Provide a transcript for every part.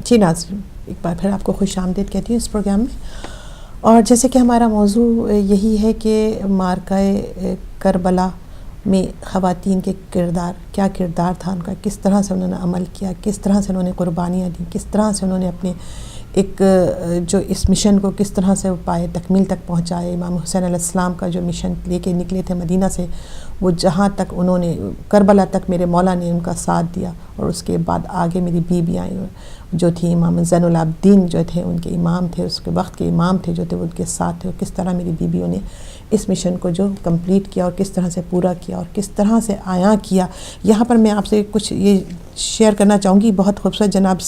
جی ناظرین، ایک بار پھر آپ کو خوش آمدید کہتی ہوں اس پروگرام میں. اور جیسے کہ ہمارا موضوع یہی ہے کہ معرکہ کربلا میں خواتین کے کیا کردار تھا ان کا، کس طرح سے انہوں نے عمل کیا، کس طرح سے انہوں نے قربانیاں دیں، کس طرح سے انہوں نے اپنے ایک جو اس مشن کو کس طرح سے پائے تکمیل تک پہنچائے. امام حسین علیہ السلام کا جو مشن لے کے نکلے تھے مدینہ سے، وہ جہاں تک انہوں نے کربلا تک میرے مولا نے ان کا ساتھ دیا. اور اس کے بعد آگے میری بیویاں جو تھی، امام زین العابدین جو تھے ان کے امام تھے، اس کے وقت کے امام تھے جو تھے ان کے ساتھ تھے، اور کس طرح میری بیویوں نے اس مشن کو جو کمپلیٹ کیا اور کس طرح سے پورا کیا اور کس طرح سے عیاں کیا. یہاں پر میں آپ سے کچھ یہ شیئر کرنا چاہوں گی. بہت خوبصورت جناب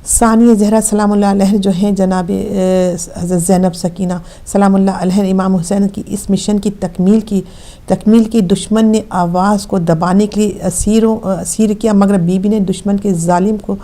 ثانیہ زہرا سلام اللہ علیہ جو ہیں، جناب حضرت زینب سکینہ سلام اللہ علیہ، امام حسین کی اس مشن کی تکمیل کی دشمن نے آواز کو دبانے کے لیے اسیر کیا، مگر بیوی نے دشمن کے ظالم کو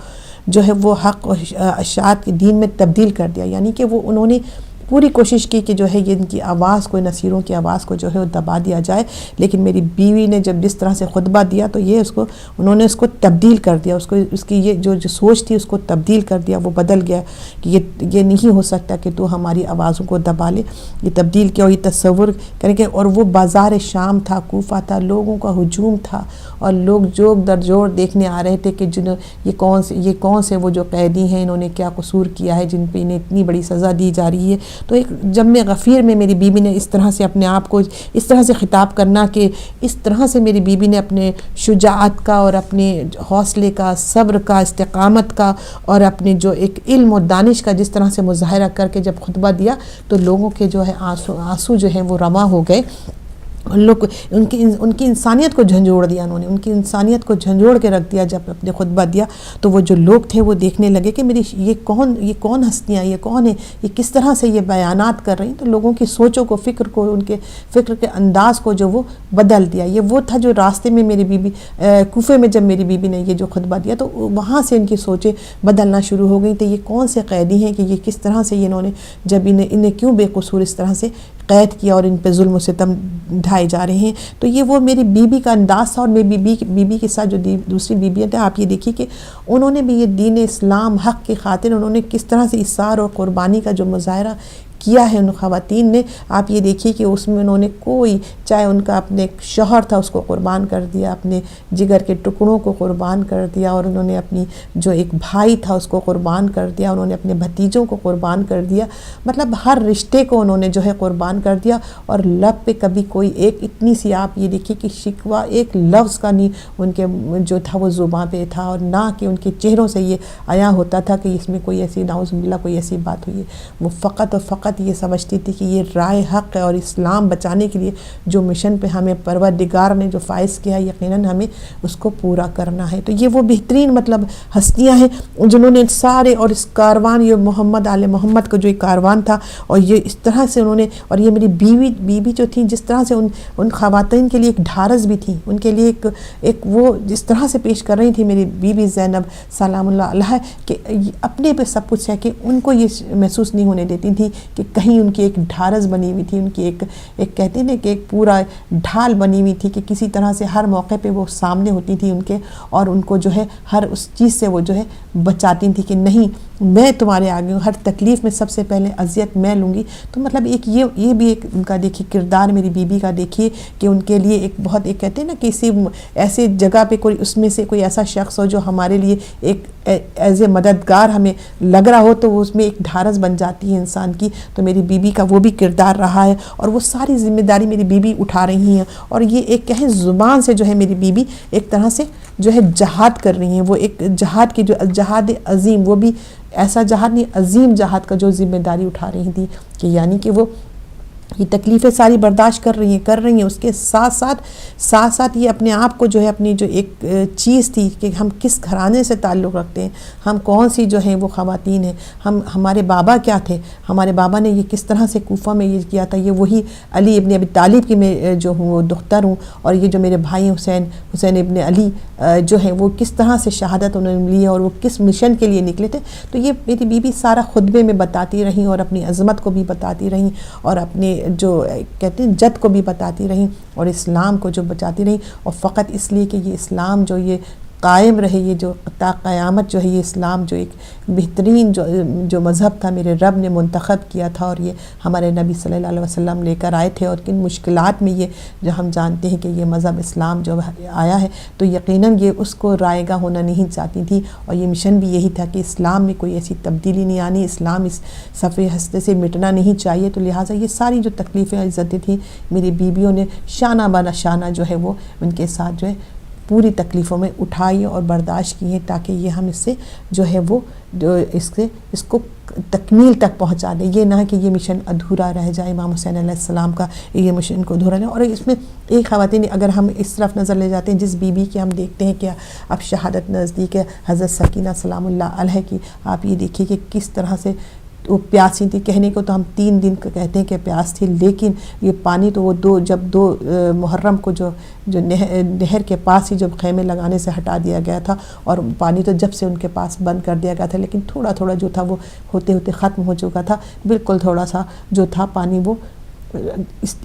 جو ہے وہ حق و اشاعت کے دین میں تبدیل کر دیا. یعنی کہ وہ انہوں نے پوری کوشش کی کہ جو ہے یہ ان کی آواز کو، نصیروں کی آواز کو جو ہے وہ دبا دیا جائے. لیکن میری بیوی نے جب جس طرح سے خطبہ دیا تو یہ انہوں نے اس کو تبدیل کر دیا، اس کی یہ جو سوچ تھی اس کو تبدیل کر دیا. وہ بدل گیا کہ یہ نہیں ہو سکتا کہ تو ہماری آوازوں کو دبا لے. یہ تبدیل کیا اور یہ تصور کریں کہ، اور وہ بازار شام تھا، کوفہ تھا، لوگوں کا ہجوم تھا، اور لوگ جوگ در جوڑ دیکھنے آ رہے تھے کہ یہ کون سے وہ جو قیدی ہیں، انہوں نے کیا قصور کیا ہے جن پہ انہیں اتنی بڑی سزا دی جا رہی ہے. تو ایک جم غفیر میں میری بیوی نے اس طرح سے اپنے آپ کو اس طرح سے خطاب کرنا کہ اس طرح سے میری بیوی نے اپنے شجاعت کا اور اپنے حوصلے کا، صبر کا، استقامت کا، اور اپنے جو ایک علم و دانش کا جس طرح سے مظاہرہ کر کے جب خطبہ دیا تو لوگوں کے جو ہے آنسو جو ہیں وہ رواں ہو گئے. لوگ ان کی انسانیت کو جھنجھوڑ دیا، انہوں نے ان کی انسانیت کو جھنجھوڑ کے رکھ دیا. جب اپنے خطبہ دیا تو وہ جو لوگ تھے وہ دیکھنے لگے کہ میری یہ کون ہستیاں، یہ کون ہے، یہ کس طرح سے یہ بیانات کر رہی ہیں. تو لوگوں کی سوچوں کو، فکر کو، ان کے فکر کے انداز کو جو وہ بدل دیا. یہ وہ تھا جو راستے میں میری بیوی کوفے میں جب میری بیوی نے یہ جو خطبہ دیا تو وہاں سے ان کی سوچیں بدلنا شروع ہو گئیں. تو یہ کون سے قیدی ہیں کہ یہ کس طرح سے انہوں نے جب انہیں کیوں بے قصور اس طرح سے قید کیا اور ان پہ ظلم و ستم ڈھائے جا رہے ہیں. تو یہ وہ میری بیوی کا انداز تھا. اور میری بیوی کے ساتھ جو دوسری بیویاں تھیں، آپ یہ دیکھیے کہ انہوں نے بھی یہ دین اسلام حق کی خاطر انہوں نے کس طرح سے اصرار اور قربانی کا جو مظاہرہ کیا ہے ان خواتین نے. آپ یہ دیکھیے کہ اس میں انہوں نے کوئی، چاہے ان کا اپنے شوہر تھا اس کو قربان کر دیا، اپنے جگر کے ٹکڑوں کو قربان کر دیا، اور انہوں نے اپنی جو ایک بھائی تھا اس کو قربان کر دیا، انہوں نے اپنے بھتیجوں کو قربان کر دیا. مطلب ہر رشتے کو انہوں نے جو ہے قربان کر دیا. اور لب پہ کبھی کوئی ایک اتنی سی، آپ یہ دیکھیے کہ شکوہ ایک لفظ کا نہیں ان کے جو تھا وہ زباں پہ تھا، اور نہ کہ ان کے چہروں سے یہ عیاں ہوتا تھا کہ اس میں کوئی ایسی نعوذ باللہ کوئی ایسی بات ہوئی ہے. وہ فقط اور فقط یہ سمجھتی تھی کہ یہ رائے حق ہے، اور اسلام بچانے کے لیے جو مشن پہ ہمیں پروردگار نے جو فائز کیا ہے یقیناً ہمیں اس کو پورا کرنا ہے. تو یہ وہ بہترین مطلب ہستیاں ہیں جنہوں نے سارے، اور اس کاروان، یہ محمد آل محمد کا جو ایک کاروان تھا، اور یہ اس طرح سے انہوں نے، اور یہ میری بیوی جو تھی جس طرح سے ان خواتین کے لیے ایک ڈھارس بھی تھی، ان کے لیے ایک وہ جس طرح سے پیش کر رہی تھی میری بیوی زینب سلام اللہ علیہ، کہ اپنے پہ سب کچھ ہے کہ ان کو یہ محسوس نہیں ہونے دیتی تھی کہ کہیں ان کی ایک ڈھارس بنی ہوئی تھی، ان کی ایک کہتے ہیں کہ ایک پورا ڈھال بنی ہوئی تھی کہ کسی طرح سے ہر موقع پہ وہ سامنے ہوتی تھی ان کے، اور ان کو جو ہے ہر اس چیز سے وہ جو ہے بچاتی تھی کہ نہیں میں تمہارے آگے ہوں، ہر تکلیف میں سب سے پہلے اذیت میں لوں گی. تو مطلب ایک یہ بھی ایک ان کا دیکھیے کردار میری بیوی کا دیکھیے کہ ان کے لیے ایک بہت ایک کہتے ہیں نا کسی ایسے جگہ پہ کوئی اس میں سے کوئی ایسا شخص ہو جو ہمارے لیے ایک ایز اے مددگار ہمیں لگ رہا ہو تو وہ اس میں ایک ڈھارس بن جاتی ہے انسان کی. تو میری بیوی کا وہ بھی کردار رہا ہے، اور وہ ساری ذمہ داری میری بیوی اٹھا رہی ہیں. اور یہ ایک کہیں زبان سے جو ہے میری بیوی ایک طرح سے جو ہے جہاد کر رہی ہیں. وہ ایک جہاد کی جو جہاد عظیم، وہ بھی ایسا جہاد نہیں، عظیم جہاد کا جو ذمہ داری اٹھا رہی تھی کہ یعنی کہ وہ یہ تکلیفیں ساری برداشت کر رہی ہیں. اس کے ساتھ یہ اپنے آپ کو جو ہے اپنی جو ایک چیز تھی کہ ہم کس گھرانے سے تعلق رکھتے ہیں، ہم کون سی جو ہیں وہ خواتین ہیں، ہمارے بابا کیا تھے، ہمارے بابا نے یہ کس طرح سے کوفہ میں یہ کیا تھا، یہ وہی علی ابن ابی طالب کی میں جو ہوں وہ دختر ہوں، اور یہ جو میرے بھائی حسین ابن علی جو ہیں وہ کس طرح سے شہادت انہوں نے لی ہے اور وہ کس مشن کے لیے نکلے تھے. تو یہ میری بیوی سارا خطبے میں بتاتی رہیں، اور اپنی عظمت کو بھی بتاتی رہیں، اور اپنے جو کہتے ہیں جد کو بھی بتاتی رہیں، اور اسلام کو جو بچاتی رہیں. اور فقط اس لیے کہ یہ اسلام جو یہ قائم رہے، یہ جو تا قیامت جو ہے یہ اسلام جو ایک بہترین جو مذہب تھا میرے رب نے منتخب کیا تھا، اور یہ ہمارے نبی صلی اللہ علیہ وسلم لے کر آئے تھے، اور کن مشکلات میں یہ جو ہم جانتے ہیں کہ یہ مذہب اسلام جو آیا ہے، تو یقیناً یہ اس کو رائے گاں ہونا نہیں چاہتی تھی، اور یہ مشن بھی یہی تھا کہ اسلام میں کوئی ایسی تبدیلی نہیں آنی، اسلام اس صفحے ہستے سے مٹنا نہیں چاہیے۔ تو لہٰذا یہ ساری جو تکلیفیں عزتیں تھیں میری بیویوں نے شانہ بہ شانہ جو ہے وہ ان کے ساتھ جو ہے پوری تکلیفوں میں اٹھائی اور برداشت کی ہیں، تاکہ یہ ہم اس سے جو ہے وہ اس کو تکمیل تک پہنچا دیں، یہ نہ کہ یہ مشن ادھورا رہ جائے، امام حسین علیہ السلام کا یہ مشن کو ادھورا رہے۔ اور اس میں ایک خواتین اگر ہم اس طرف نظر لے جاتے ہیں جس بی بی کے ہم دیکھتے ہیں کہ اب شہادت نزدیک ہے، حضرت سکینہ سلام اللہ علیہ کی، آپ یہ دیکھیے کہ کس طرح سے وہ پیاسی تھی، کہنے کو تو ہم 3 دن کا کہتے ہیں کہ پیاس تھی، لیکن یہ پانی تو وہ جب دو محرم کو جو نہر کے پاس ہی جب خیمے لگانے سے ہٹا دیا گیا تھا، اور پانی تو جب سے ان کے پاس بند کر دیا گیا تھا، لیکن تھوڑا تھوڑا جو تھا وہ ہوتے ہوتے ختم ہو چکا تھا، بالکل تھوڑا سا جو تھا پانی وہ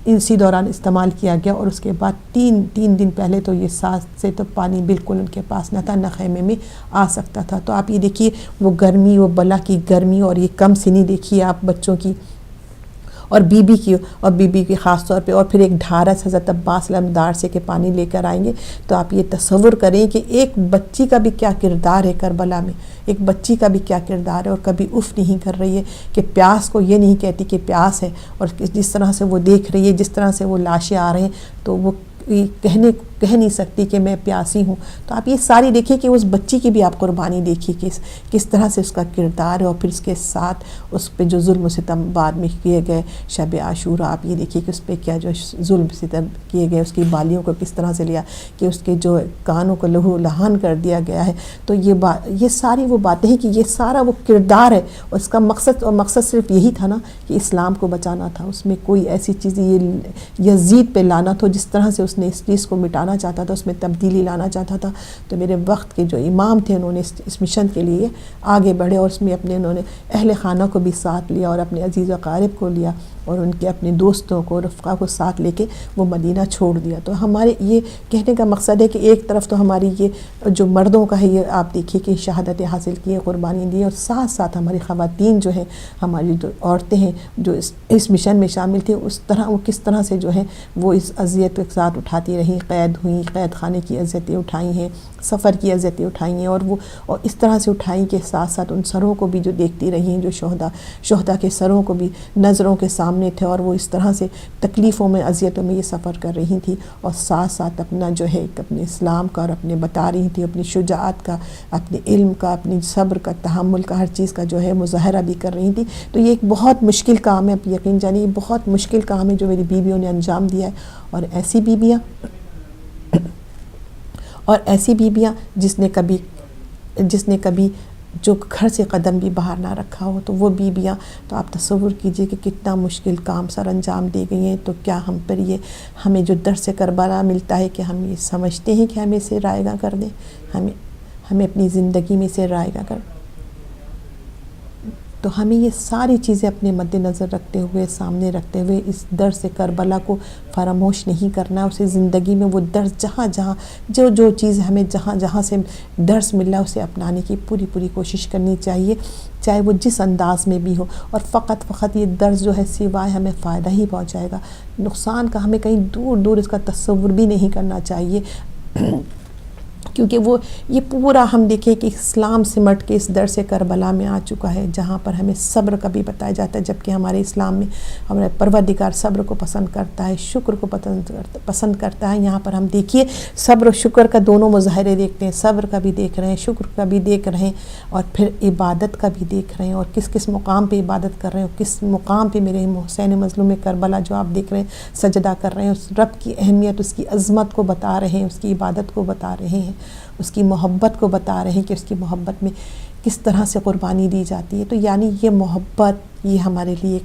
اسی دوران استعمال کیا گیا، اور اس کے بعد تین دن پہلے تو یہ سانس سے تو پانی بالکل ان کے پاس نہ تھا، نہ خیمے میں آ سکتا تھا۔ تو آپ یہ دیکھیے وہ گرمی، وہ بلا کی گرمی، اور یہ کم سنی دیکھیے آپ بچوں کی اور بی بی کی خاص طور پہ، اور پھر ایک ڈھارس حضرت عباس علمدار سے کہ پانی لے کر آئیں گے۔ تو آپ یہ تصور کریں کہ ایک بچی کا بھی کیا کردار ہے کربلا میں، ایک بچی کا بھی کیا کردار ہے، اور کبھی اف نہیں کر رہی ہے کہ پیاس کو یہ نہیں کہتی کہ پیاس ہے، اور جس طرح سے وہ دیکھ رہی ہے، جس طرح سے وہ لاشیں آ رہے ہیں، تو وہ کہہ نہیں سکتی کہ میں پیاسی ہوں۔ تو آپ یہ ساری دیکھیے کہ اس بچی کی بھی آپ قربانی دیکھیے کہ کس طرح سے اس کا کردار ہے، اور پھر اس کے ساتھ اس پہ جو ظلم و ستم بعد میں کیے گئے شب عاشورہ، آپ یہ دیکھیے کہ اس پہ کیا جو ظلم ستم کیے گئے، اس کی بالیوں کو کس طرح سے لیا کہ اس کے جو کانوں کو لہو لہان کر دیا گیا ہے۔ تو یہ ساری وہ باتیں ہیں کہ یہ سارا وہ کردار ہے، اور اس کا مقصد صرف یہی تھا نا کہ اسلام کو بچانا تھا، اس میں کوئی ایسی چیز یہ یزید پہ لانا تھا جس طرح سے اس نے اس چیز کو مٹانا چاہتا تھا، اس میں تبدیلی لانا چاہتا تھا۔ تو میرے وقت کے جو امام تھے انہوں نے اس مشن کے لیے آگے بڑھے، اور اس میں انہوں نے اہل خانہ کو بھی ساتھ لیا، اور اپنے عزیز و اقارب کو لیا، اور ان کے اپنے دوستوں کو، رفقا کو ساتھ لے کے وہ مدینہ چھوڑ دیا۔ تو ہمارے یہ کہنے کا مقصد ہے کہ ایک طرف تو ہماری یہ جو مردوں کا ہے، یہ آپ دیکھیے کہ شہادت حاصل کی ہے، قربانی دی ہے، اور ساتھ ساتھ ہماری خواتین جو ہیں، ہماری جو عورتیں ہیں جو اس مشن میں شامل تھیں، وہ کس طرح سے جو ہے وہ اس اذیت کے ساتھ اٹھاتی رہیں، قید ہوئیں، قید خانے کی اذیتیں اٹھائی ہیں، سفر کی اذیتیں اٹھائی ہیں، اور اس طرح سے اٹھائیں کہ ساتھ ساتھ ان سروں کو بھی جو دیکھتی رہی ہیں، جو شہداء کے سروں کو بھی نظروں کے سامنے تھے، اور وہ اس طرح سے تکلیفوں میں، اذیتوں میں یہ سفر کر رہی تھیں، اور ساتھ ساتھ اپنا جو ہے اپنے اسلام کا اور اپنے بتا رہی تھیں، اپنی شجاعت کا، اپنے علم کا، اپنی صبر کا، تحمل کا، ہر چیز کا جو ہے مظاہرہ بھی کر رہی تھیں۔ تو یہ ایک بہت مشکل کام ہے، آپ یقین جانیے یہ بہت مشکل کام ہے جو میری بیویوں نے انجام دیا ہے، اور ایسی بیویاں جس نے کبھی جو گھر سے قدم بھی باہر نہ رکھا ہو، تو وہ بیویاں، تو آپ تصور کیجئے کہ کتنا مشکل کام سر انجام دے گئی ہیں۔ تو کیا ہمیں جو درس کربلا ملتا ہے کہ ہم یہ سمجھتے ہیں کہ ہمیں اسے رائے گاں کر دیں، ہمیں اپنی زندگی میں اسے رائے گاں کر، تو ہمیں یہ ساری چیزیں اپنے مد نظر رکھتے ہوئے، سامنے رکھتے ہوئے اس درس کربلا کو فراموش نہیں کرنا، اسے زندگی میں وہ درس جہاں جو چیز ہمیں جہاں سے درس ملا اسے اپنانے کی پوری کوشش کرنی چاہیے، چاہے وہ جس انداز میں بھی ہو، اور فقط یہ درس جو ہے سوائے ہمیں فائدہ ہی پہنچائے گا، نقصان کا ہمیں کہیں دور اس کا تصور بھی نہیں کرنا چاہیے، کیونکہ یہ پورا ہم دیکھیں کہ اسلام سمٹ کے اس درس کربلا میں آ چکا ہے، جہاں پر ہمیں صبر کا بھی بتایا جاتا ہے، جبکہ ہمارے اسلام میں ہمارے پروردگار صبر کو پسند کرتا ہے، شکر کو پسند کرتا ہے۔ یہاں پر ہم دیکھیے صبر و شکر کا دونوں مظاہرے دیکھتے ہیں، صبر کا بھی دیکھ رہے ہیں، شکر کا بھی دیکھ رہے ہیں، اور پھر عبادت کا بھی دیکھ رہے ہیں، اور کس مقام پہ عبادت کر رہے ہیں، اور کس مقام پہ میرے حسین مظلوم کربلا جو آپ دیکھ رہے ہیں سجدہ کر رہے ہیں، اس رب کی اہمیت، اس کی عظمت کو بتا رہے ہیں، اس کی عبادت کو بتا رہے ہیں، اس کی محبت کو بتا رہے ہیں کہ اس کی محبت میں کس طرح سے قربانی دی جاتی ہے۔ تو یعنی یہ محبت، یہ ہمارے لیے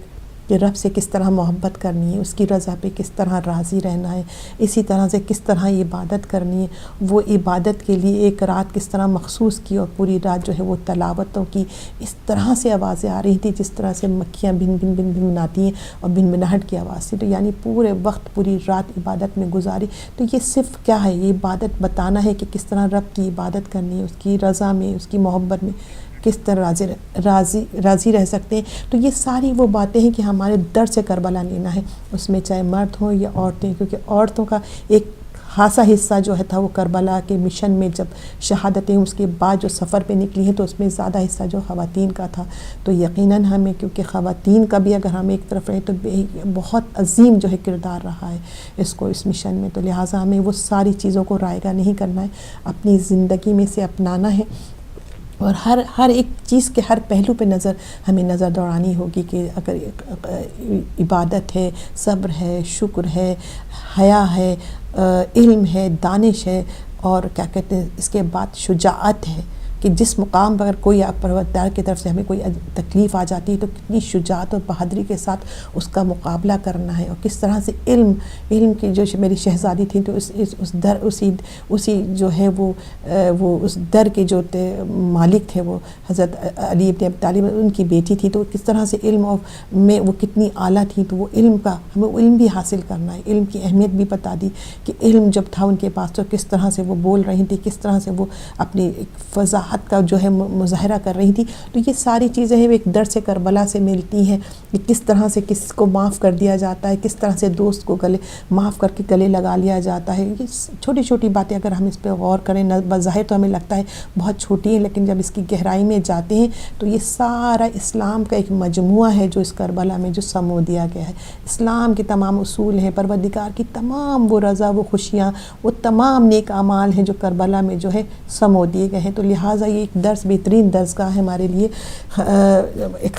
کہ رب سے کس طرح محبت کرنی ہے، اس کی رضا پہ کس طرح راضی رہنا ہے، اسی طرح سے کس طرح عبادت کرنی ہے، وہ عبادت کے لیے ایک رات کس طرح مخصوص کی اور پوری رات جو ہے وہ تلاوتوں کی اس طرح سے آوازیں آ رہی تھی جس طرح سے مکھیاں بن بن بن بناتی ہیں اور بن بناہٹ کی آواز سے، تو یعنی پورے وقت پوری رات عبادت میں گزاری۔ تو یہ صرف کیا ہے، یہ عبادت بتانا ہے کہ کس طرح رب کی عبادت کرنی ہے، اس کی رضا میں، اس کی محبت میں کس طرح راضی رہ سکتے ہیں۔ تو یہ ساری وہ باتیں ہیں کہ ہمارے درس کربلا لینا ہے، اس میں چاہے مرد ہوں یا عورتیں، کیونکہ عورتوں کا ایک خاصا حصہ جو ہے تھا وہ کربلا کے مشن میں جب شہادتیں اس کے بعد جو سفر پہ نکلی ہیں تو اس میں زیادہ حصہ جو خواتین کا تھا، تو یقیناً ہمیں کیونکہ خواتین کا بھی اگر ہم ایک طرف رہیں تو بہت عظیم جو ہے کردار رہا ہے اس مشن میں، تو لہٰذا ہمیں وہ ساری چیزوں کو رائگاں نہیں کرنا ہے، اپنی زندگی میں سے اپنانا ہے، اور ہر ایک چیز کے ہر پہلو پہ ہمیں نظر دوڑانی ہوگی کہ اگر عبادت ہے، صبر ہے، شکر ہے، حیا ہے، علم ہے، دانش ہے، اور کیا کہتے ہیں اس کے بعد شجاعت ہے کہ جس مقام پر اگر کوئی پروردگار کی طرف سے ہمیں کوئی تکلیف آ جاتی ہے تو کتنی شجاعت اور بہادری کے ساتھ اس کا مقابلہ کرنا ہے، اور کس طرح سے علم کی جو میری شہزادی تھی تو اسی جو ہے وہ اس در کے جو مالک تھے وہ حضرت علی بن ابی طالب، ان کی بیٹی تھی، تو کس طرح سے علم میں وہ کتنی اعلیٰ تھی، تو وہ علم کا ہمیں علم بھی حاصل کرنا ہے، علم کی اہمیت بھی بتا دی کہ علم جب تھا ان کے پاس تو کس طرح سے وہ بول رہی تھی، کس طرح سے وہ اپنی فضاحت کا جو ہے مظاہرہ کر رہی تھی۔ تو یہ ساری چیزیں ہیں ایک درس کربلا سے ملتی ہیں کہ کس طرح سے کس کو معاف کر دیا جاتا ہے، کس طرح سے دوست کو معاف کر کے گلے لگا لیا جاتا ہے۔ یہ چھوٹی چھوٹی باتیں اگر ہم اس پہ غور کریں، بظاہر تو ہمیں لگتا ہے بہت چھوٹی ہیں، لیکن جب اس کی گہرائی میں جاتے ہیں تو یہ سارا اسلام کا ایک مجموعہ ہے جو اس کربلا میں جو سمو دیا گیا ہے۔ اسلام کے تمام اصول ہیں، پروردگار کی تمام وہ رضا، وہ خوشیاں، وہ تمام نیک اعمال ہیں جو کربلا میں جو ہے سمو دیے گئے ہیں۔ تو لہٰذا یہ ایک بہترین درسگاہ ہے ہمارے لیے، ایک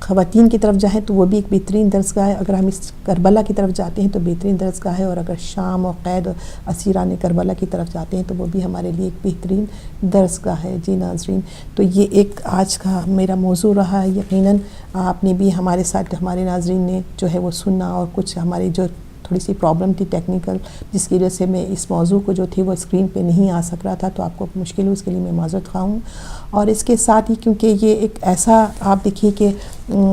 خواتین کی طرف جائیں تو وہ بھی ایک بہترین درسگاہ ہے، اگر ہم اس کربلا کی طرف جاتے ہیں تو بہترین درسگاہ ہے، اور اگر شام اور قید اور اسیران کربلا کی طرف جاتے ہیں تو وہ بھی ہمارے لیے ایک بہترین درسگاہ ہے۔ جی ناظرین، تو یہ ایک آج کا میرا موضوع رہا ہے، یقیناً آپ نے بھی ہمارے ساتھ، ہمارے ناظرین نے جو ہے وہ سننا، اور کچھ ہماری جو تھوڑی سی پرابلم تھی ٹیکنیکل، جس کی وجہ سے میں اس موضوع کو جو تھی وہ اسکرین پہ نہیں آ سک رہا تھا، تو آپ کو مشکل ہو، اس کے لیے میں معذرت خواہ ہوں۔ اور اس کے ساتھ ہی کیونکہ یہ ایک ایسا آپ دیکھیے کہ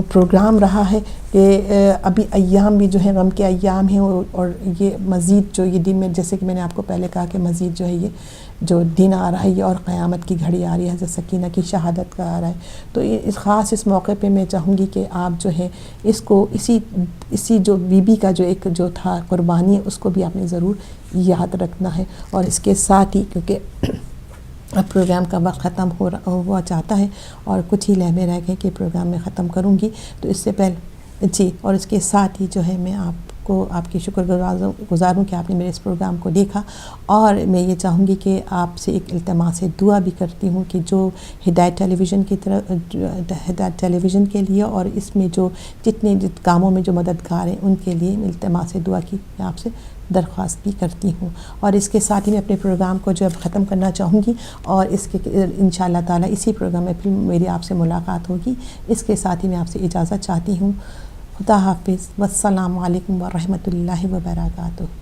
پروگرام رہا ہے کہ ابھی ایام بھی جو ہے غم کے ایام ہیں، اور یہ مزید جو یہ دن میں، جیسے کہ میں نے آپ کو پہلے کہا کہ مزید جو ہے یہ جو دن آ رہا ہے یہ اور قیامت کی گھڑی آ رہی ہے، حضرت سکینہ کی شہادت کا آ رہا ہے، تو خاص اس موقع پہ میں چاہوں گی کہ آپ جو ہے اس کو اسی جو بی بی کا جو ایک جو تھا قربانی ہے اس کو بھی آپ نے ضرور یاد رکھنا ہے۔ اور اس کے ساتھ ہی کیونکہ اب پروگرام کا وقت ختم ہوا چاہتا ہے اور کچھ ہی لمحے رہ گئے کہ پروگرام میں ختم کروں گی، تو اس سے پہلے جی، اور اس کے ساتھ ہی جو ہے میں آپ کو آپ کی شکر گزار ہوں کہ آپ نے میرے اس پروگرام کو دیکھا، اور میں یہ چاہوں گی کہ آپ سے ایک التماس دعا بھی کرتی ہوں کہ جو ہدایت ٹیلی ویژن کی طرف، ہدایت ٹیلی ویژن کے لیے اور اس میں جو جتنے کاموں میں جو مددگار ہیں ان کے لیے التماس دعا کی میں آپ سے درخواست بھی کرتی ہوں۔ اور اس کے ساتھ ہی میں اپنے پروگرام کو جو اب ختم کرنا چاہوں گی، اور اس کے انشاءاللہ تعالیٰ اسی پروگرام میں پھر میری آپ سے ملاقات ہوگی۔ اس کے ساتھ ہی میں آپ سے اجازت چاہتی ہوں۔ خدا حافظ، والسلام علیکم ورحمۃ اللہ وبرکاتہ۔